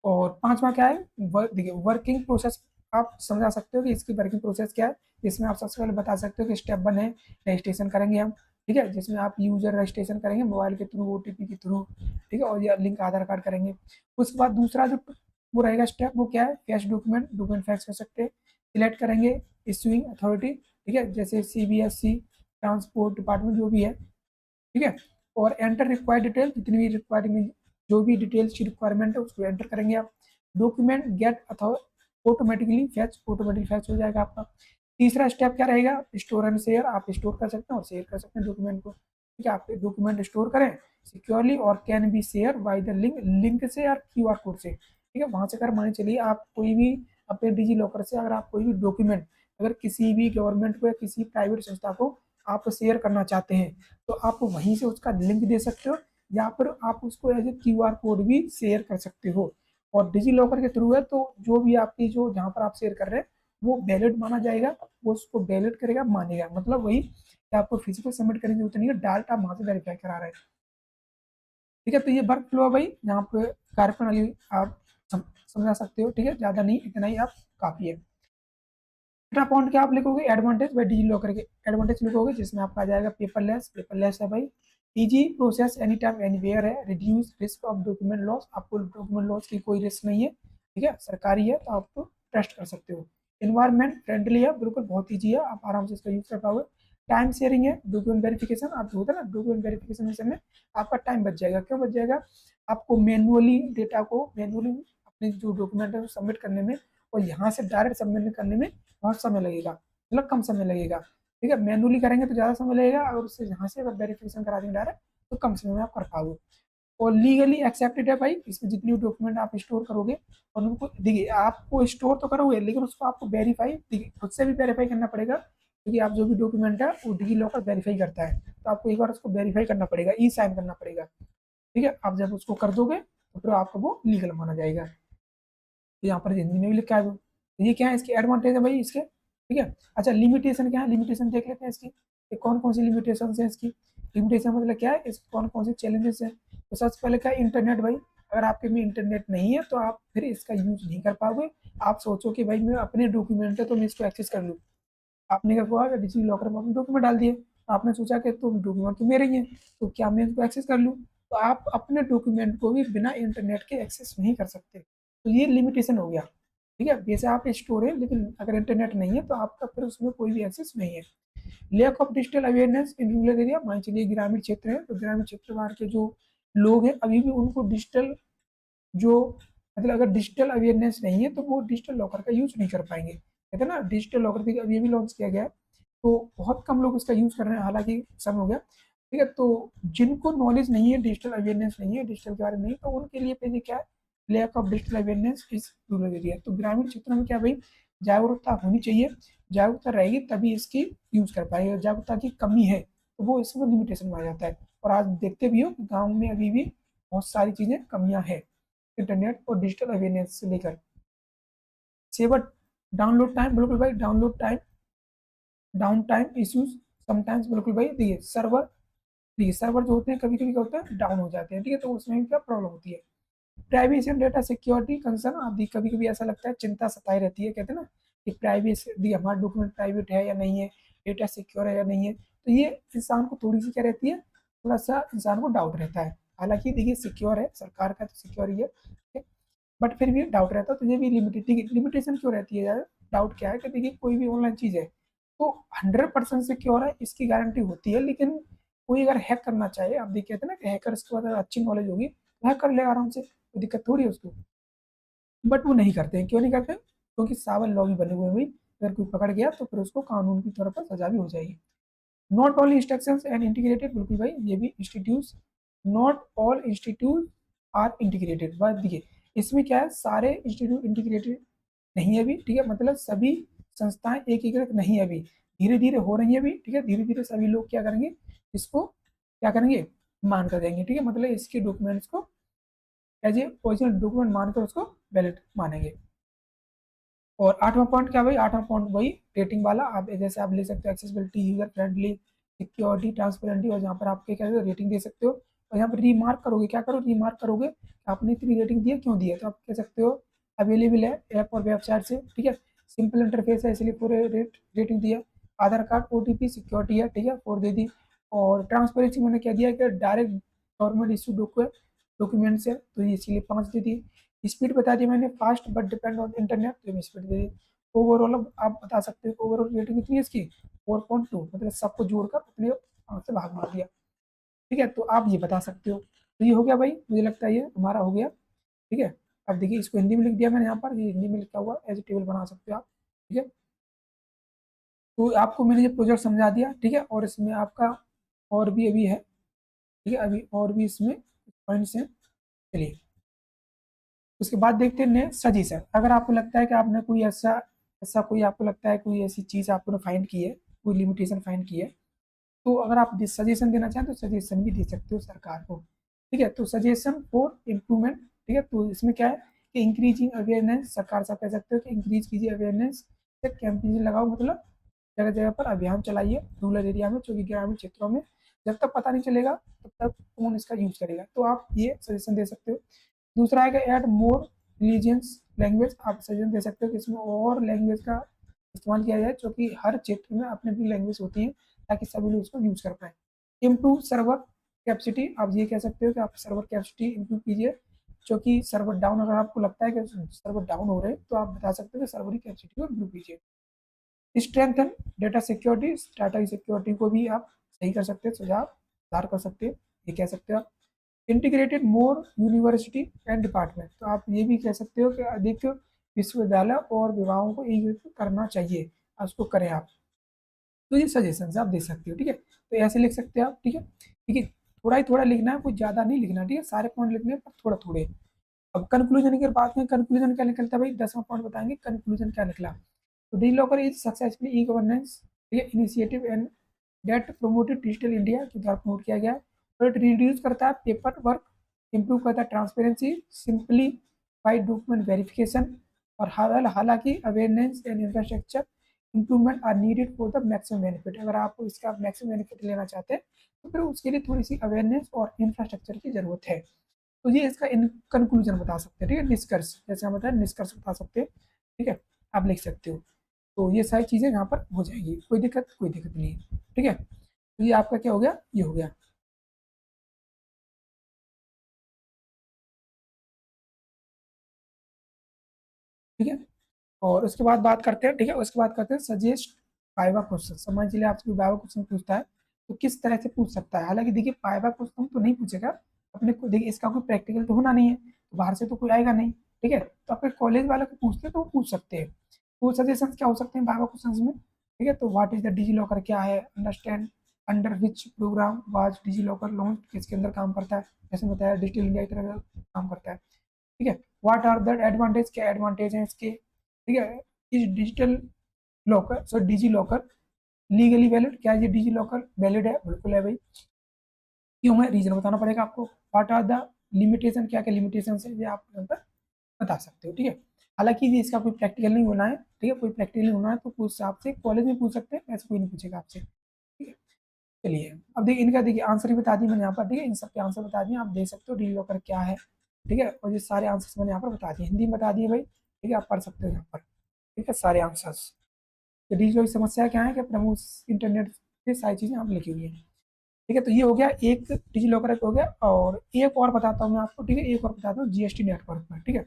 और पांचवा क्या है, देखिए वर्किंग प्रोसेस, आप समझा सकते हो कि इसकी वर्किंग प्रोसेस क्या है, जिसमें आप सबसे पहले बता सकते हो कि स्टेप 1 है रजिस्ट्रेशन करेंगे हम, ठीक है, जिसमें आप यूजर रजिस्ट्रेशन करेंगे मोबाइल के थ्रू, ओटीपी के थ्रू, ठीक है, और ये लिंक आधार कार्ड करेंगे। उसके बाद दूसरा जो वो रहेगा स्टेप, वो क्या है, कैश डॉक्यूमेंट, डॉक्यूमेंट फैक्स कर सकते हैं, सिलेक्ट करेंगे इशूइंग अथॉरिटी, ठीक है, जैसे सीबीएसई, ट्रांसपोर्ट डिपार्टमेंट जो भी है, ठीक है। और एंटर रिक्वायर्ड डिटेल, जितनी भी रिक्वायरमेंट, जो भी डिटेल्स की रिक्वायरमेंट है उसको एंटर करेंगे आप। डॉक्यूमेंट गेट अथवा ऑटोमेटिकली फैच हो जाएगा आपका। तीसरा स्टेप क्या रहेगा, स्टोर एंड शेयर, आप स्टोर कर सकते हैं और शेयर कर सकते हैं डॉक्यूमेंट को, ठीक है, आप डॉक्यूमेंट स्टोर करें सिक्योरली और can be share by the link, link से या क्यूआर कोड से, ठीक है, वहां से अगर मान चलिए आप कोई भी अपने डिजी लॉकर से अगर आप कोई भी डॉक्यूमेंट अगर किसी भी गवर्नमेंट को या किसी प्राइवेट संस्था को आप शेयर करना चाहते हैं, तो आप वहीं से उसका लिंक दे सकते हो, या फिर आप उसको एज ए क्यूआर कोड भी शेयर कर सकते हो। और डिजी लॉकर के थ्रू है तो जो भी आपकी जो जहाँ पर आप शेयर कर रहे हैं वो वैलिड माना जाएगा, वो उसको वैलिड करेगा, मानेगा, मतलब वही कि आपको फिजिकल सबमिट करने की जरूरत नहीं है, डायरेक्ट आप वहां से वेरीफाई करा रहे हैं, ठीक है। तो ये वर्क फ्लो है भाई, यहाँ पे कार्यप्रणाली आप समझा सकते हो, ठीक है, ज्यादा नहीं, इतना ही आप काफी है। तीसरा पॉइंट क्या आप लिखोगे, एडवांटेज बाय डिजी लॉकर के एडवांटेज लिखोगे, जिसमें आपका आ जाएगा पेपरलेस, पेपरलेस है भाई, easy process any time anywhere है, reduce risk of document loss, आपको डॉक्यूमेंट लॉस की कोई रिस्क नहीं है, ठीक है, सरकारी है तो आप तो ट्रस्ट कर सकते हो। इन्वायरमेंट फ्रेंडली है, बिल्कुल बहुत ईजी है, आप आराम से इसका यूज कर पाओगे। टाइम शेयरिंग है, डॉक्यूमेंट वेरिफिकेशन, आप जो होता है ना डॉक्यूमेंट वेरिफिकेशन में आपका टाइम बच जाएगा, क्यों बच जाएगा, आपको मैनुअली डेटा को मैनुअली अपने जो डॉक्यूमेंट है सबमिट करने में और यहाँ से डायरेक्ट सबमिट करने में बहुत समय लगेगा, मतलब कम समय लगेगा, ठीक है, मैनुअली करेंगे तो ज़्यादा समय लगेगा, और उससे यहाँ से अगर वेरिफिकेशन करा देंगे डायरेक्ट तो कम समय में आप कर पाओगे। और लीगली एक्सेप्टेड है भाई, इसमें जितनी भी डॉक्यूमेंट आप स्टोर करोगे और उनको देखिए आपको स्टोर तो करोगे लेकिन उसको आपको वेरीफाई देखिए खुद से भी वेरीफाई करना पड़ेगा, क्योंकि आप जो भी डॉक्यूमेंट है वो डिजी लॉकर वेरीफाई करता है, तो आपको एक बार उसको वेरीफाई करना पड़ेगा, ई साइन करना पड़ेगा, ठीक है, आप जब उसको कर दोगे तो फिर आपको वो लीगल माना जाएगा। तो यहाँ पर हिंदी में भी लिखा है वो, तो ये क्या है इसके एडवांटेज है भाई इसके, ठीक है। अच्छा लिमिटेशन क्या है, लिमिटेशन देख लेते हैं इसकी, ये कौन कौन सी लिमिटेशन है इसकी। लिमिटेशन मतलब क्या है, इस कौन कौन से चैलेंजेस है, तो सबसे पहले क्या है इंटरनेट भाई, अगर आपके में इंटरनेट नहीं है तो आप फिर इसका यूज नहीं कर पाओगे। आप सोचो कि भाई मैं अपने डॉक्यूमेंट है तो मैं इसको एक्सेस कर लूँ, आपने क्या हुआ डिजी लॉकर में अपने डॉक्यूमेंट डाल दिए, आपने सोचा कि तुम डॉक्यूमेंट तो मेरे ही हैं, तो क्या मैं इसको एक्सेस कर लूँ, तो आप अपने डॉक्यूमेंट को भी बिना इंटरनेट के एक्सेस नहीं कर सकते, तो ये लिमिटेशन हो गया, ठीक है। वैसे आप स्टोर है लेकिन अगर इंटरनेट नहीं है तो आपका फिर उसमें कोई भी एक्सेस नहीं है। Lack of digital awareness in rural area, मान चलिए ग्रामीण क्षेत्र है, तो ग्रामीण क्षेत्र बाहर के जो लोग हैं अभी भी उनको डिजिटल जो मतलब अगर डिजिटल अवेयरनेस नहीं है तो वो डिजिटल लॉकर का यूज नहीं कर पाएंगे। कहते हैं ना डिजिटल लॉकर भी अभी भी लॉन्च किया गया है, तो बहुत कम लोग उसका यूज कर रहे हैं, हालांकि समय हो गया। ठीक है, तो जिनको नॉलेज नहीं है, डिजिटल अवेयरनेस नहीं है, डिजिटल के बारे में नहीं, तो उनके लिए पहले क्या है, लैक ऑफ डिजिटल अवेयरनेस इस रूरल एरिया। तो ग्रामीण क्षेत्रों में क्या भाई, जागरूकता होनी चाहिए, जागरूकता रहेगी तभी इसकी यूज कर पाएंगे। जागरूकता की कमी है तो वो इसमें लिमिटेशन में आ जाता है। और आज देखते भी हो कि गाँव में अभी भी बहुत सारी चीजें कमियां हैं इंटरनेट और डिजिटल अवेयरनेस से लेकर। सेवर डाउनलोड टाइम, बिल्कुल भाई download time, down time issues sometimes, बिल्कुल भाई देखिए सर्वर जो होते हैं कभी कभी क्या होता है डाउन हो जाते हैं, ठीक है, तो उसमें भी क्या प्रॉब्लम होती है। Privacy and data security concern, आप कभी कभी ऐसा लगता है चिंता सताई रहती है, कहते हैं ना कि प्राइवेसी हमारा डॉक्यूमेंट प्राइवेट है या नहीं है, डेटा सिक्योर है या नहीं है, तो ये इंसान को थोड़ी सी क्या रहती है, थोड़ा सा इंसान को डाउट रहता है। हालांकि देखिए सिक्योर है, सरकार का तो सिक्योर ही है, बट फिर भी डाउट रहता है, तो ये भी लिमिटेड लिमिटेशन क्यों रहती है यार। डाउट क्या है कि देखिए कोई भी ऑनलाइन चीज़ है तो 100% सिक्योर है इसकी गारंटी होती है, लेकिन कोई अगर हैक करना चाहे, आप देखिए थे ना कि हैकर्स को अगर अच्छी नॉलेज होगी तो हैक कर ले आराम से, कोई दिक्कत थोड़ी है उसको। बट वो नहीं करते हैं, क्यों नहीं करते, क्योंकि सावन लॉ भी बने हुए हैं भाई, अगर कोई पकड़ गया तो फिर उसको कानून की तौर पर सजा भी हो जाएगी। Not all instructions and integrated, बिल्कुल भाई ये भी institute, not all institute are integrated, बात देखिए इसमें क्या है, सारे इंस्टीट्यूट इंटीग्रेटेड नहीं है अभी, ठीक है, मतलब सभी संस्थाएं एकीकृत नहीं है अभी, धीरे धीरे हो रही है अभी, ठीक है, धीरे धीरे सभी लोग क्या करेंगे, इसको क्या करेंगे, मान कर देंगे, ठीक है, मतलब इसके डॉक्यूमेंट्स को एज ए ओरिजिनल डॉक्यूमेंट मानकर उसको वैलिड मानेंगे। और 8वां पॉइंट क्या भाई, 8वां पॉइंट वही रेटिंग वाला, आप जैसे आप ले सकते हो accessibility, user friendly, security, transparency, और जहाँ पर आपके क्या रेटिंग दे सकते हो। और यहाँ पर रीमार्क करोगे, क्या करो रिमार्क करोगे, आपने इतनी रेटिंग दी है क्यों दी है, तो आप कह सकते हो अवेलेबल है ऐप और वेबसाइट से, ठीक है, सिंपल इंटरफेस है इसलिए पूरे रेटिंग दिया। आधार कार्ड OTP सिक्योरिटी है, ठीक है, 4 दे दी। और ट्रांसपेरेंसी मैंने क्या दिया कि डायरेक्ट गवर्नमेंट इशू डॉक्यूमेंट्स है तो ये इसीलिए 5 दे दी। स्पीड बता दी मैंने, fast but depend on internet, तो मैं स्पीड दे दी। ओवरऑल अब आप बता सकते हो ओवरऑल रेटिंग कितनी है इसकी, 4.2, मतलब सबको जोड़कर अपने 5 से भाग मार दिया, ठीक है, तो आप ये बता सकते हो। तो ये हो गया भाई, मुझे लगता है ये हमारा हो गया, ठीक है। अब देखिए इसको हिंदी में लिख दिया मैंने यहाँ पर, ये हिंदी में लिखा हुआ एज टेबल बना सकते हो आप, ठीक है। तो आपको मैंने ये प्रोजेक्ट समझा दिया, ठीक है, और इसमें आपका और भी अभी है, ठीक है, अभी और भी इसमें पॉइंट्स हैं, चलिए उसके बाद देखते हैं सजेशन। अगर आपको लगता है कि आपने कोई ऐसा ऐसा कोई आपको लगता है कोई ऐसी चीज़ आपने फाइंड की है, कोई लिमिटेशन फाइंड की है, तो अगर आप सजेशन देना चाहें तो सजेशन भी दे सकते हो सरकार को, ठीक है। तो सजेशन फॉर इम्प्रूवमेंट, ठीक है, तो इसमें क्या है कि इंक्रीजिंग अवेयरनेस, सरकार से आप कह सकते हो कि इंक्रीज कीजिए अवेयरनेस, कैंपेन लगाओ, मतलब जगह जगह पर अभियान चलाइए रूरल एरिया में, जो कि ग्रामीण क्षेत्रों में, जब तक पता नहीं चलेगा तब तक कौन इसका यूज करेगा, तो आप ये सजेशन दे सकते हो। दूसरा है कि ऐड मोर रिलीजियंस लैंग्वेज, आप सजेशन दे सकते हो कि इसमें और लैंग्वेज का इस्तेमाल किया जाए, जो कि हर क्षेत्र में अपनी अपनी लैंग्वेज होती है, ताकि सभी लोग उसको यूज कर पाए। इम्प्रूव सर्वर कैपेसिटी, आप ये कह सकते हो कि आप सर्वर कैपेसिटी इम्प्रूव कीजिए, जो कि सर्वर डाउन, अगर आपको लगता है कि सर्वर डाउन हो रहे हैं तो आप बता सकते हो कि सर्वर की कैपेसिटी को इम्प्रूव कीजिए। स्ट्रेंथन डेटा सिक्योरिटी, डाटा की सिक्योरिटी को भी आप सही कर सकते हैं, सुधार कर सकते हैं, ये कह सकते हो आप। Integrated more university and department, तो आप ये भी कह सकते हो कि अधिक विश्वविद्यालय और विभागों को एकीकृत करना चाहिए, उसको करें आप। तो ये सजेशन आप दे सकते हो, ठीक है, तो ऐसे लिख सकते हो आप, ठीक है, ठीक है, थोड़ा ही थोड़ा लिखना है, कुछ ज़्यादा नहीं लिखना, ठीक है, सारे पॉइंट लिखने हैं पर थोड़ा थोड़े। अब कंक्लूजन की बात में, कंक्लूजन क्या निकलता है भाई, 10वां पॉइंट बताएंगे कंक्लूजन क्या निकला। तो DigiLocker is successfully e governance initiative and that promoted digital India के द्वारा प्रमोट किया गया, और इट रिड्यूस करता है पेपर वर्क, इंप्रूव करता है ट्रांसपेरेंसी, सिंपलीफाइड डॉक्यूमेंट वेरिफिकेशन, और हालांकि awareness and infrastructure improvement are needed for the maximum benefit, अगर आप इसका मैक्सिमम बेनिफिट लेना चाहते हैं तो फिर उसके लिए थोड़ी सी अवेयरनेस और इंफ्रास्ट्रक्चर की जरूरत है। तो ये इसका इन कंक्लूजन बता सकते हैं, ठीक है, निष्कर्ष, जैसे हम बताएं निष्कर्ष बता सकते हैं, ठीक है, आप लिख सकते हो। तो ये सारी चीज़ें यहाँ पर हो जाएंगी, कोई दिक्कत नहीं है, ठीक है। तो ये आपका क्या हो गया, ये हो गया, ठीक है। और उसके बाद बात करते हैं, ठीक है, उसके बाद करते हैं सजेस्ट वाइवा क्वेश्चन, समझ लीजिए आपसे कोई वाइवा क्वेश्चन पूछता है तो किस तरह से पूछ सकता है। हालांकि देखिए वाइवा क्वेश्चन तो नहीं पूछेगा अपने को, देखिए इसका कोई प्रैक्टिकल तो होना नहीं है, तो बाहर से तो कोई आएगा नहीं, ठीक है। तो अपने कॉलेज वालों को पूछते हैं तो वो पूछ सकते हैं। तो सजेशन क्या हो सकते हैं वाइवा क्वेश्चन में, ठीक है। तो what is the digi locker क्या है, understand under which program was digi locker launch, किसके अंदर काम करता है, जैसे बताया डिजिटल इंडिया की तरह काम करता है, ठीक है। व्हाट आर द एडवांटेज, क्या एडवांटेज है इसके, ठीक है। इस डिजिटल लॉकर सो डिजी लॉकर लीगली वैलिड, क्या ये डिजी लॉकर वैलिड है, बिल्कुल है भाई। क्यों है, रीजन बताना पड़ेगा आपको। व्हाट आर द लिमिटेशन, क्या क्या लिमिटेशन है ये आप यहाँ पर बता सकते हो, ठीक है। हालांकि ये इसका कोई प्रैक्टिकल नहीं होना है, ठीक है, कोई प्रैक्टिकल नहीं होना है तो पूछ आपसे कॉलेज में पूछ सकते हैं, ऐसे कोई नहीं पूछेगा आपसे, ठीक है। चलिए अब देखिए इनका, देखिए आंसर ही बता दिए मैंने यहाँ पर, ठीक है, इन सबके आंसर बता दिए, आप देख सकते हो डिजी लॉकर क्या है, ठीक है। और ये सारे आंसर्स मैंने यहाँ पर बता दिए, हिंदी में बता दिए भाई, ठीक है, आप पढ़ सकते हो यहाँ पर, ठीक है, सारे आंसर्स। तो डिजिटल की समस्या क्या है कि प्रमुख इंटरनेट से सारी चीज़ें आप लिखी हुई हैं, ठीक है। तो ये हो गया एक डिजी लॉकर हो गया, और एक और बताता हूँ मैं आपको, ठीक है, एक और बताता हूँ जीएसटी नेटवर्क पर, ठीक है।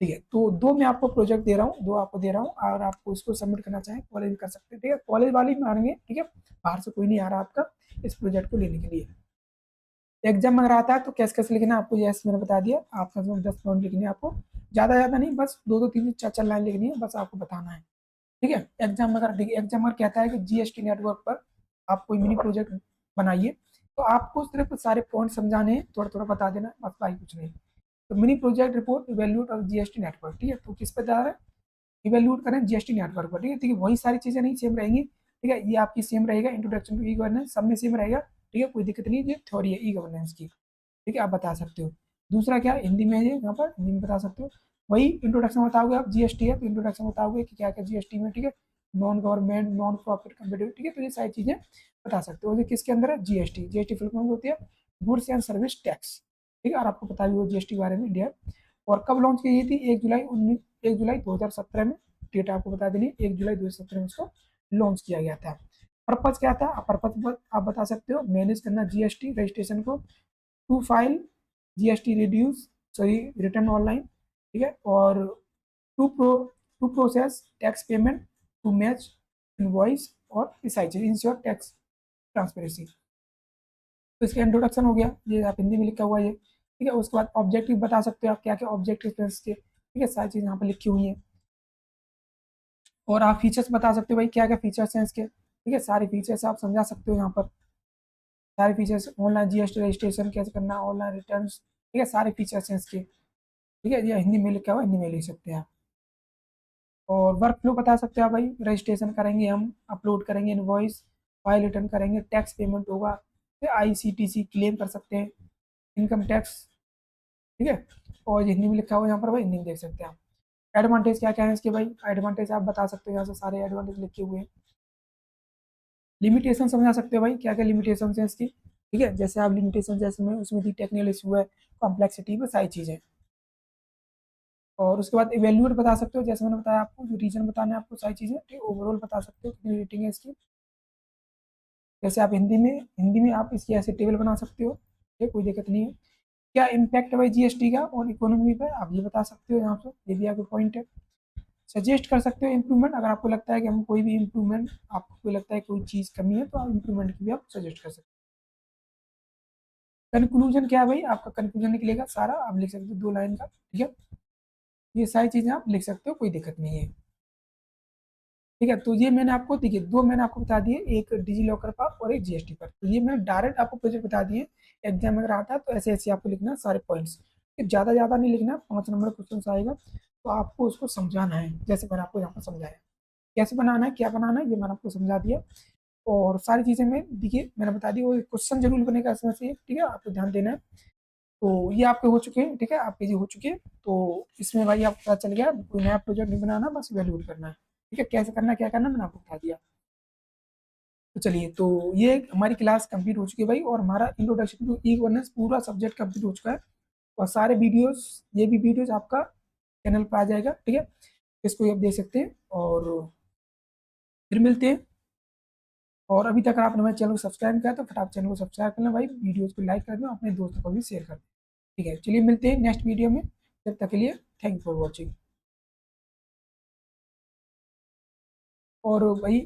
ठीक है, तो दो मैं आपको प्रोजेक्ट दे रहा हूँ, दो आपको दे रहा हूँ, और आपको इसको सबमिट करना चाहें कॉलेज में कर सकते हैं, ठीक है, कॉलेज वाले ही मारेंगे, ठीक है, बाहर से कोई नहीं आ रहा आपका इस प्रोजेक्ट को लेने के लिए। एग्जाम अगर आता है तो कैसे कैसे लिखना है आपको, जैसे मैंने बता दिया, आपका 10 पॉइंट लिखनी है आपको, ज़्यादा नहीं, बस दो दो तीन चार चार लाइन लिखनी है, बस आपको बताना है, ठीक है। एग्जाम अगर देखिए, एग्जाम अगर कहता है कि जीएसटी नेटवर्क पर आप कोई मिनी प्रोजेक्ट बनाइए, तो आपको सिर्फ सारे पॉइंट समझाने हैं, थोड़ा थोड़ा बता देना, बस भाई कुछ नहीं। तो mini project report evaluate of GST network, ठीक है, तो किस पे जा रहा है, इवेल्यूट करें जीएसटी नेटवर्क पर, ठीक है। देखिए वही सारी चीज़ें नहीं सेम रहेंगी, ठीक है, ये आपकी सेम रहेगा, इंट्रोडक्शन टू ई गवर्नेंस सब में सेम रहेगा, ठीक है, कोई दिक्कत नहीं, ये थ्योरी है ई गवर्नेंस की, ठीक है, आप बता सकते हो। दूसरा क्या हिंदी में है, ये यहाँ पर हिंदी में बता सकते हो, वही इंट्रोडक्शन बताओगे आप, जीएसटी है तो इंट्रोडक्शन बताओगे कि क्या क्या जीएसटी में, ठीक है, non government non profit competitive, ठीक है, तो ये सारी चीज़ें बता सकते हो। ये किसके अंदर है, जीएसटी, जीएसटी फुल फॉर्म होती है गुड्स एंड सर्विस टैक्स, ठीक है, और आपको पता भी हो जीएसटी के बारे में इंडिया। और कब लॉन्च की गई थी, 1 जुलाई 2017 में, डेट आपको बता देनी, 1 जुलाई 2017 में इसको लॉन्च किया गया था। पर्पज क्या था, पर्पज आप बता सकते हो, मैनेज करना जीएसटी रजिस्ट्रेशन को, to file GST reduce sorry return online, ठीक है, और to pro to process tax payment, to match invoice, और इस इंश्योर टैक्स ट्रांसपेरेंसी। तो इसका इंट्रोडक्शन हो गया, ये आप हिंदी में लिखा हुआ है ये, ठीक है। उसके बाद ऑब्जेक्टिव बता सकते हो आप, क्या क्या ऑब्जेक्टिव इसके, ठीक है, सारी चीज़ यहाँ पर लिखी हुई है। और आप फीचर्स बता सकते हो भाई, क्या क्या फीचर्स हैं इसके, ठीक है, सारे फीचर्स आप समझा सकते हो यहाँ पर, सारे फीचर्स, ऑनलाइन जीएसटी रजिस्ट्रेशन कैसे करना, ऑनलाइन रिटर्न, ठीक है, सारे फीचर्स हैं इसके, ठीक है, ये हिंदी में लिखा हुआ, हिंदी में लिख सकते हैं आप। और वर्क फ्लो बता सकते हो आप भाई, रजिस्ट्रेशन करेंगे हम, अपलोड करेंगे इनवॉइस, फाइल रिटर्न करेंगे, टैक्स पेमेंट होगा, फिर आईसीटीसी क्लेम कर सकते हैं, इनकम टैक्स, ठीक है। और हिंदी में लिखा हुआ है यहाँ पर भाई, हिंदी में देख सकते हैं आप। एडवांटेज क्या क्या है इसके भाई, एडवांटेज आप बता सकते हो, यहाँ से सारे एडवांटेज लिखे हुए हैं। लिमिटेशन समझा सकते हो भाई, क्या क्या लिमिटेशन है इसकी, ठीक है, जैसे आप लिमिटेशन जैसे में उसमें दी टेक्निकल इशू है, कॉम्प्लेक्सिटी में सारी चीज़ें। और उसके बाद इवेल्यूएट बता सकते हो, जैसे मैंने बताया आपको, जो रीजन बताने आपको सारी चीज़ें, ठीक, ओवरऑल बता सकते हो कितनी रेटिंग है इसकी। जैसे आप हिंदी में आप इसकी ऐसे टेबल बना सकते हो, ठीक, कोई दिक्कत नहीं है। क्या इम्पैक्ट है भाई जीएसटी का और इकोनॉमी पर, आप ये बता सकते हो यहाँ पे, ये भी आपका पॉइंट है। सजेस्ट कर सकते हो इम्प्रूवमेंट, अगर आपको लगता है कि हम कोई भी इम्प्रूवमेंट, आपको कोई लगता है कोई चीज़ कमी है तो आप इम्प्रूवमेंट की भी आप सजेस्ट कर सकते हो। कंक्लूजन क्या है भाई, आपका कंक्लूजन निकलेगा सारा, आप लिख सकते हो 2 लाइन का, ठीक है, ये सारी चीज़ें आप लिख सकते हो, कोई दिक्कत नहीं है, ठीक है। तो ये मैंने आपको, देखिए दो मैंने आपको बता दिए, एक डिजी लॉकर पर और एक जीएसटी पर, तो ये मैंने डायरेक्ट आपको प्रोजेक्ट बता दिए। एग्जाम अगर आता है तो ऐसे ऐसे आपको लिखना सारे पॉइंट्स, ज़्यादा ज़्यादा नहीं लिखना, 5 नंबर क्वेश्चन आएगा, तो आपको उसको समझाना है, जैसे मैंने आपको यहाँ पर समझाया, कैसे बनाना है, क्या बनाना है, ये मैंने आपको समझा दिया। और सारी चीज़ें में देखिए मैंने बता दी, वो क्वेश्चन जरूर बनेगा इसमें से, ठीक है, आपको ध्यान देना है। तो ये आपके हो चुके हैं, ठीक है, आपके ये हो चुके हैं, तो इसमें भाई आपको पता चल गया, कोई नया प्रोजेक्ट नहीं बनाना, बस वैल्यूड करना है, ठीक है, कैसे करना है क्या करना है मैंने आपको बता दिया। तो चलिए, तो ये हमारी क्लास कंप्लीट हो चुकी है भाई, और हमारा इंट्रोडक्शन टू ई गवर्नेंस पूरा सब्जेक्ट कंप्लीट हो चुका है। और सारे वीडियोस, ये भी वीडियोस आपका चैनल पर आ जाएगा, ठीक है, इसको आप देख सकते हैं। और फिर मिलते हैं। और अभी तक अगर आपने हमारे चैनल को सब्सक्राइब किया तो फटाफट चैनल को सब्सक्राइब करना भाई, वीडियोस को लाइक कर देना, अपने दोस्तों को भी शेयर कर देना, ठीक है। चलिए मिलते हैं नेक्स्ट वीडियो में, जब तक के लिए थैंक यू फॉर वॉचिंग। और वही